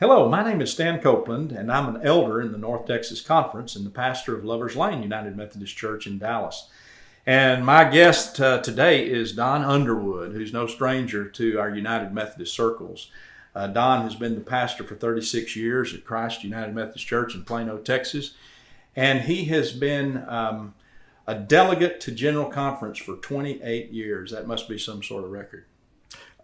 Hello, my name is Stan Copeland, and I'm an elder in the North Texas Conference and the pastor of Lovers Lane United Methodist Church in Dallas. And my guest today is Don Underwood, who's no stranger to our United Methodist circles. Don has been the pastor for 36 years at Christ United Methodist Church in Plano, Texas, and he has been a delegate to General Conference for 28 years. That must be some sort of record.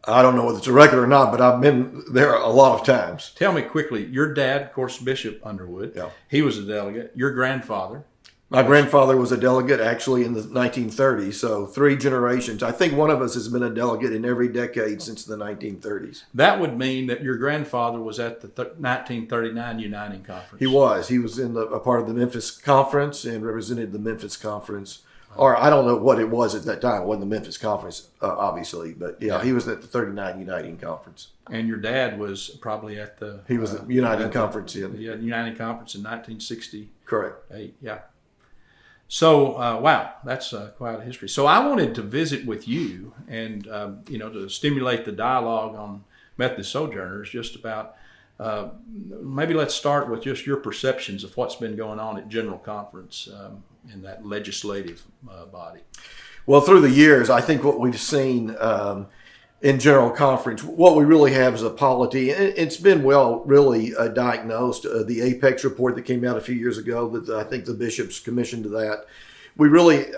I don't know whether it's a record or not, but I've been there a lot of times. Tell me quickly, your dad, of course, Bishop Underwood, Yeah. He was a delegate. Your grandfather? My grandfather was a delegate actually in the 1930s, so 3 generations. I think one of us has been a delegate in every decade since the 1930s. That would mean that your grandfather was at the 1939 Uniting Conference. He was. He was in a part of the Memphis Conference and represented the Memphis Conference. Or I don't know what it was at that time. It wasn't the Memphis Conference, obviously. But yeah, he was at the 39 Uniting Conference. And your dad was probably at the... He was at the Uniting Conference. The Uniting Conference in 1968. Correct. Yeah. So, wow, that's quite a history. So I wanted to visit with you and, to stimulate the dialogue on Methodist Sojourners, just about, maybe let's start with just your perceptions of what's been going on at General Conference in that legislative body. Well, through the years, I think what we've seen in General Conference, what we really have is a polity. It's been really diagnosed. The Apex report that came out a few years ago, that I think the bishops commissioned to that.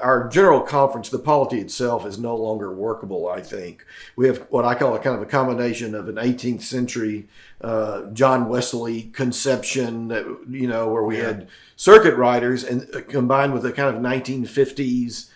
Our General Conference, the polity itself is no longer workable, I think. We have what I call a kind of a combination of an 18th century John Wesley conception, where we had circuit riders, and combined with a kind of 1950s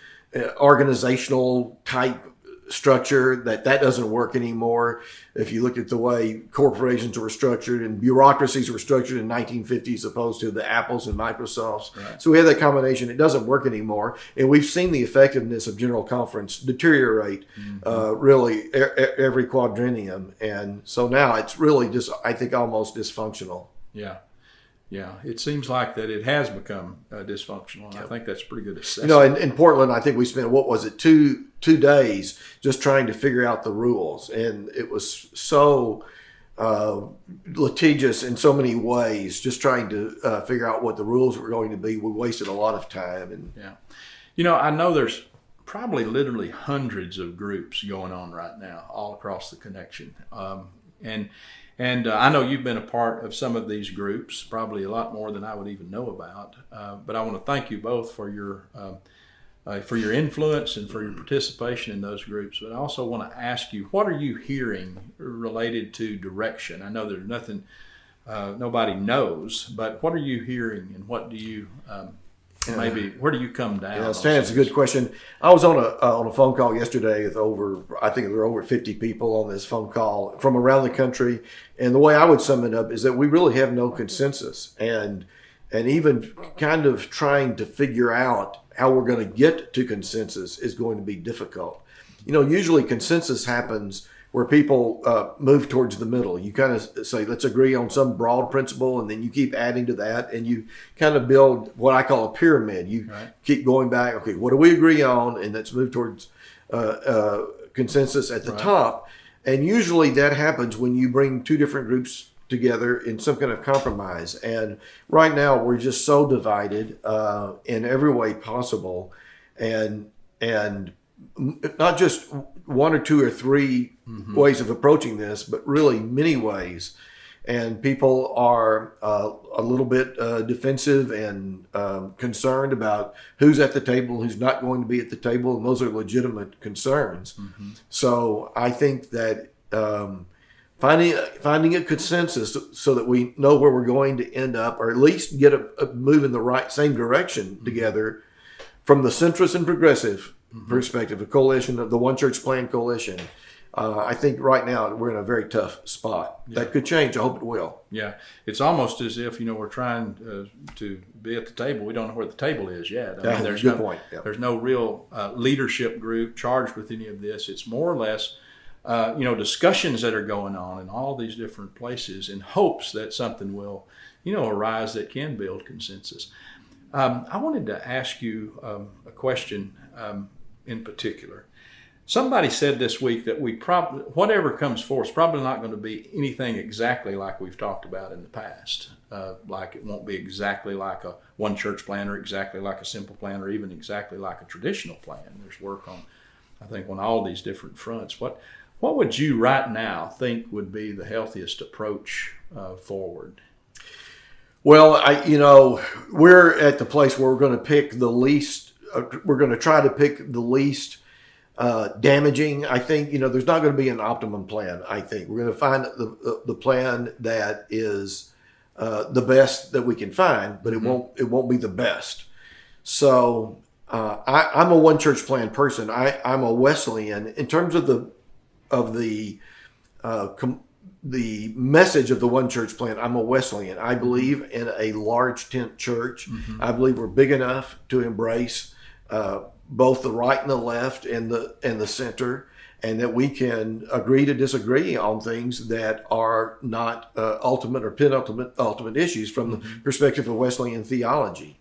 organizational type structure that doesn't work anymore. If you look at the way corporations were structured and bureaucracies were structured in 1950s opposed to the Apples and Microsofts. Right. So we have that combination. It doesn't work anymore. And we've seen the effectiveness of General Conference deteriorate really every quadrennium. And so now it's really just, I think, almost dysfunctional. Yeah, it seems like that it has become dysfunctional, and I think that's a pretty good assessment. In Portland, I think we spent, two days just trying to figure out the rules, and it was so litigious in so many ways, just trying to figure out what the rules were going to be. We wasted a lot of time. I know there's probably literally hundreds of groups going on right now all across the connection, And I know you've been a part of some of these groups, probably a lot more than I would even know about. But I want to thank you both for your influence and for your participation in those groups. But I also want to ask you, what are you hearing related to direction? I know there's nothing, nobody knows, but what are you hearing, and what do you where do you come down? Yeah, Stan, it's a good question. I was on a phone call yesterday with I think there were over 50 people on this phone call from around the country. And the way I would sum it up is that we really have no consensus. And even kind of trying to figure out how we're going to get to consensus is going to be difficult. Usually consensus happens where people move towards the middle. You kind of say, let's agree on some broad principle, and then you keep adding to that, and you kind of build what I call a pyramid. You keep going back, okay, what do we agree on? And let's move towards consensus at the top. And usually that happens when you bring 2 different groups together in some kind of compromise. And right now we're just so divided in every way possible. And not just 1 or 2 or 3 ways of approaching this, but really many ways. And people are a little bit defensive and concerned about who's at the table, who's not going to be at the table, and those are legitimate concerns. So I think that finding a consensus so that we know where we're going to end up, or at least get a move in the same direction together from the centrist and progressive perspective, a coalition of the One Church Plan coalition. I think right now we're in a very tough spot. That could change. I hope it will. Yeah, it's almost as if we're trying to be at the table. We don't know where the table is yet. There's no point. There's no real leadership group charged with any of this. It's more or less discussions that are going on in all these different places in hopes that something will arise that can build consensus. I wanted to ask you a question in particular. Somebody said this week that we probably, whatever comes forth, is probably not going to be anything exactly like we've talked about in the past. Like it won't be exactly like a one church plan, or exactly like a simple plan, or even exactly like a traditional plan. There's work on, I think, on all these different fronts. What would you right now think would be the healthiest approach forward? Well, we're at the place where we're going to pick the least. We're going to try to pick the least damaging. I think there's not going to be an optimum plan. I think we're going to find the plan that is the best that we can find, but it won't be the best. So I'm a one church plan person. I'm a Wesleyan in terms of the message of the one church plan. I'm a Wesleyan. I believe in a large tent church. I believe we're big enough to embrace both the right and the left and the center, and that we can agree to disagree on things that are not ultimate or ultimate issues from the perspective of Wesleyan theology.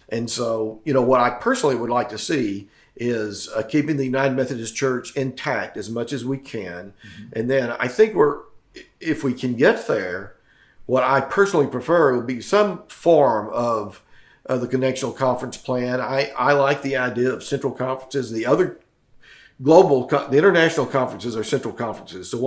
And so, what I personally would like to see is keeping the United Methodist Church intact as much as we can. And then I think if we can get there, what I personally prefer would be some form of the connectional conference plan. I like the idea of central conferences. The international conferences are central conferences. So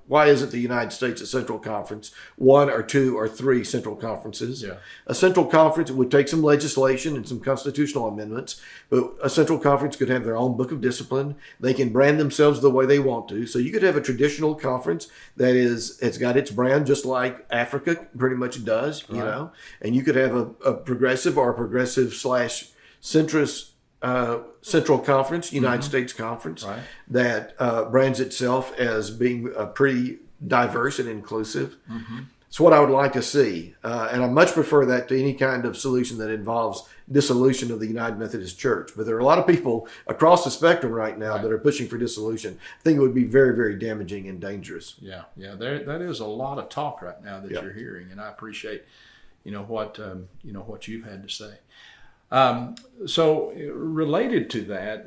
why isn't the United States a central conference? One or two or three central conferences. Yeah. A central conference would take some legislation and some constitutional amendments, but a central conference could have their own book of discipline. They can brand themselves the way they want to. So you could have a traditional conference it's got its brand, just like Africa pretty much does, right. And you could have a progressive or a progressive / centrist Central Conference, United States Conference, right, that brands itself as being pretty diverse and inclusive. It's what I would like to see. And I much prefer that to any kind of solution that involves dissolution of the United Methodist Church. But there are a lot of people across the spectrum right now that are pushing for dissolution. I think it would be very, very damaging and dangerous. Yeah. That is a lot of talk right now that you're hearing, and I appreciate, what you've had to say. So related to that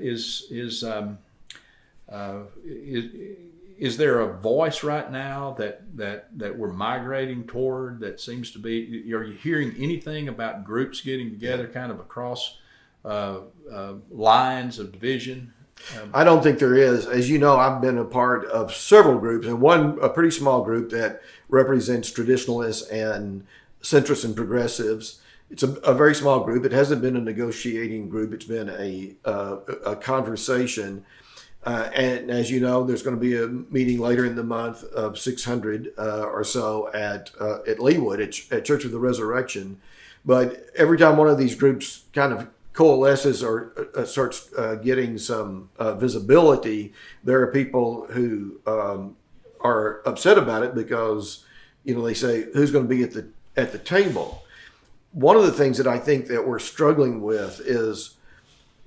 is there a voice right now that we're migrating toward that seems to be? Are you hearing anything about groups getting together, kind of across lines of division? I don't think there is. As you know, I've been a part of several groups, and a pretty small group that represents traditionalists and centrists and progressives. It's a very small group. It hasn't been a negotiating group. It's been a conversation. And as you know, there's going to be a meeting later in the month of 600 or so at Leawood at Church of the Resurrection. But every time one of these groups kind of coalesces or starts getting some visibility, there are people who are upset about it because they say, who's going to be at the table? One of the things that I think that we're struggling with is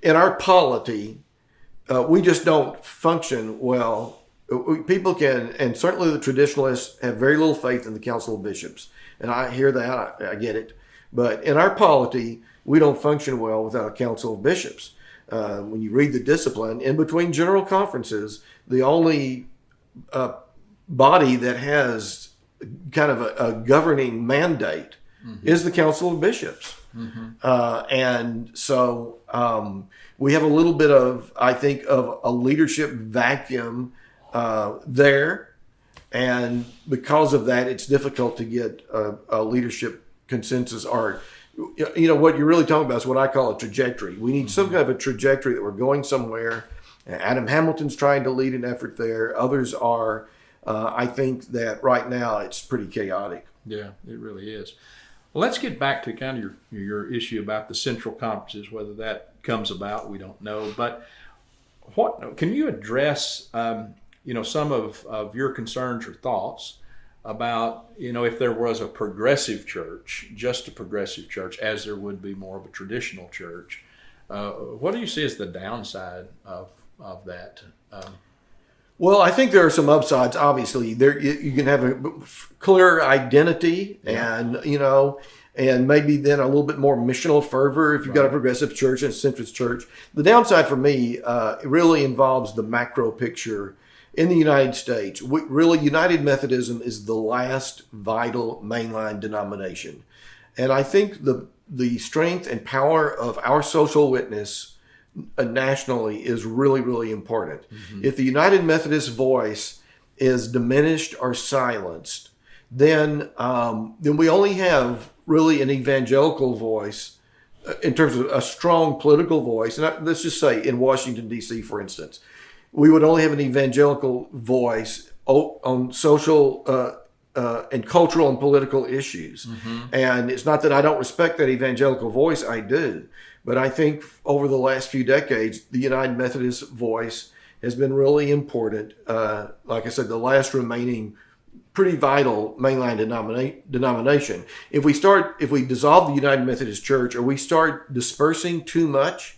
in our polity, we just don't function well. People can, and certainly the traditionalists have very little faith in the Council of Bishops. And I hear that, I get it. But in our polity, we don't function well without a Council of Bishops. When you read the discipline, in between general conferences, the only body that has kind of a governing mandate is the Council of Bishops. And so we have a little bit of, I think, of a leadership vacuum there. And because of that, it's difficult to get a leadership consensus or, what you're really talking about is what I call a trajectory. We need some kind of a trajectory that we're going somewhere. Adam Hamilton's trying to lead an effort there. Others are. I think that right now it's pretty chaotic. Yeah, it really is. Well, let's get back to kind of your issue about the central conferences, whether that comes about, we don't know. But what can you address, some of your concerns or thoughts about, if there was a progressive church, just a progressive church, as there would be more of a traditional church, what do you see as the downside of that? Well, I think there are some upsides. Obviously, you can have a clear identity, and and maybe then a little bit more missional fervor if you've got a progressive church and a centrist church. The downside for me it really involves the macro picture in the United States. Really, United Methodism is the last vital mainline denomination. And I think the strength and power of our social witness nationally is really, really important. Mm-hmm. If the United Methodist voice is diminished or silenced, then we only have really an evangelical voice in terms of a strong political voice. And let's just say in Washington, D.C., for instance, we would only have an evangelical voice on social and cultural and political issues. Mm-hmm. And it's not that I don't respect that evangelical voice, I do. But I think over the last few decades, the United Methodist voice has been really important. Like I said, the last remaining pretty vital mainline denomination. If we dissolve the United Methodist Church or we start dispersing too much,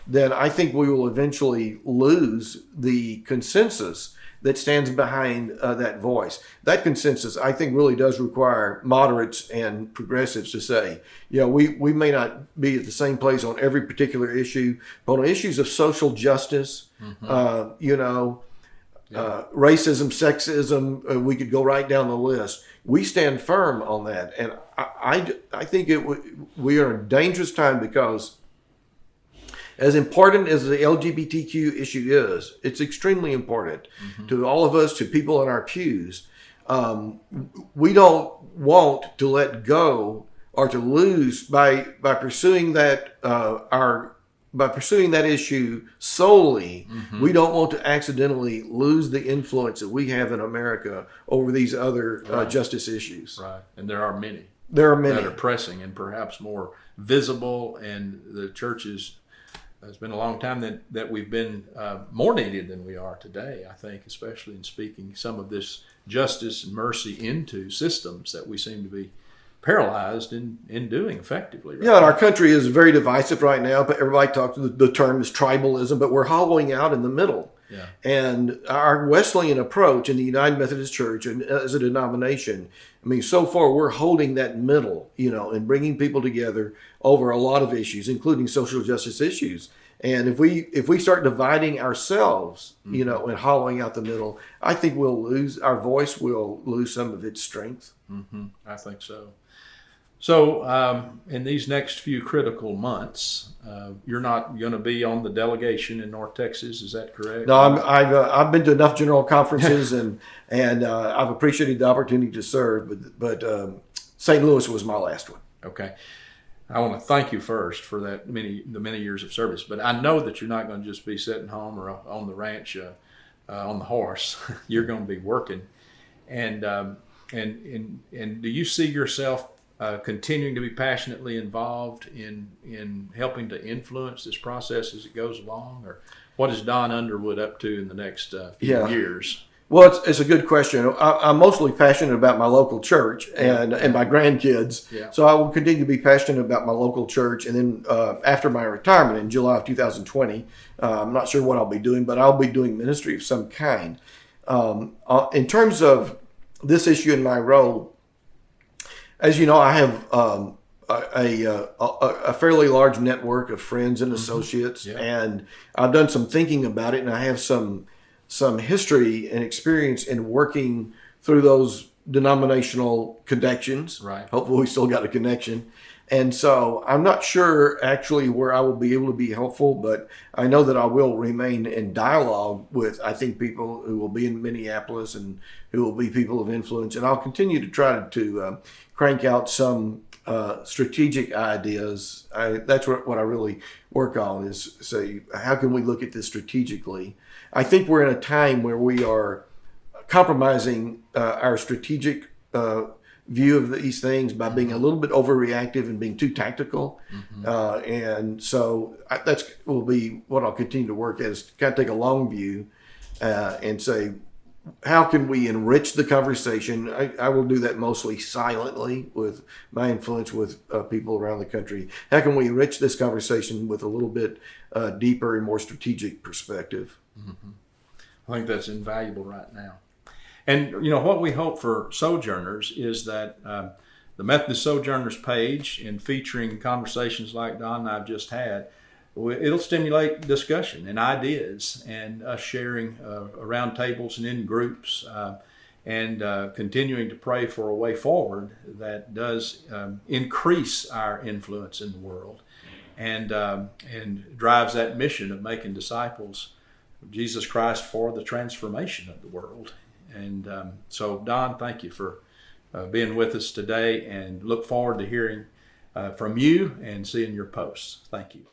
then I think we will eventually lose the consensus that stands behind that voice. That consensus, I think, really does require moderates and progressives to say, we may not be at the same place on every particular issue, but on issues of social justice, mm-hmm. Racism, sexism, we could go right down the list. We stand firm on that. And I think we are in a dangerous time because as important as the LGBTQ issue is, it's extremely important mm-hmm. to all of us, to people in our pews. We don't want to let go or to lose by pursuing that by pursuing that issue solely. Mm-hmm. We don't want to accidentally lose the influence that we have in America over these other justice issues. Right, and there are many. There are many that are pressing and perhaps more visible, and the church is. It's been a long time that we've been more needed than we are today, I think, especially in speaking some of this justice and mercy into systems that we seem to be paralyzed in doing effectively. Right? Yeah, and our country is very divisive right now, but everybody talks, the term is tribalism, but we're hollowing out in the middle. Yeah. And our Wesleyan approach in the United Methodist Church and as a denomination, I mean, so far we're holding that middle, and bringing people together over a lot of issues, including social justice issues. And if we start dividing ourselves, mm-hmm. And hollowing out the middle, I think our voice will lose some of its strength. Mm-hmm. I think so. So in these next few critical months, you're not going to be on the delegation in North Texas, is that correct? No, I've been to enough general conferences and I've appreciated the opportunity to serve, but St. Louis was my last one. Okay. I want to thank you first for the many years of service, but I know that you're not going to just be sitting home or on the ranch on the horse. You're going to be working, and do you see yourself continuing to be passionately involved in helping to influence this process as it goes along, or what is Don Underwood up to in the next few years? Well, it's a good question. I'm mostly passionate about my local church and my grandkids. Yeah. So I will continue to be passionate about my local church. And then after my retirement in July of 2020, I'm not sure what I'll be doing, but I'll be doing ministry of some kind. In terms of this issue in my role, as you know, I have a fairly large network of friends and associates, mm-hmm. and I've done some thinking about it, and I have some history and experience in working through those denominational connections. Right. Hopefully we still got a connection. And so I'm not sure actually where I will be able to be helpful, but I know that I will remain in dialogue with, I think, people who will be in Minneapolis and who will be people of influence. And I'll continue to try to crank out some strategic ideas. That's what I really work on, is say, how can we look at this strategically? I think we're in a time where we are compromising our strategic view of these things by being a little bit overreactive and being too tactical. Mm-hmm. And so that's will be what I'll continue to work at, is kind of take a long view and say, how can we enrich the conversation? I will do that mostly silently with my influence with people around the country. How can we enrich this conversation with a little bit deeper and more strategic perspective? Mm-hmm. I think that's invaluable right now. And, what we hope for Sojourners is that the Methodist Sojourners page and featuring conversations like Don and I've just had, it'll stimulate discussion and ideas and us sharing around tables and in groups and continuing to pray for a way forward that does increase our influence in the world and drives that mission of making disciples of Jesus Christ for the transformation of the world. And so, Don, thank you for being with us today, and look forward to hearing from you and seeing your posts. Thank you.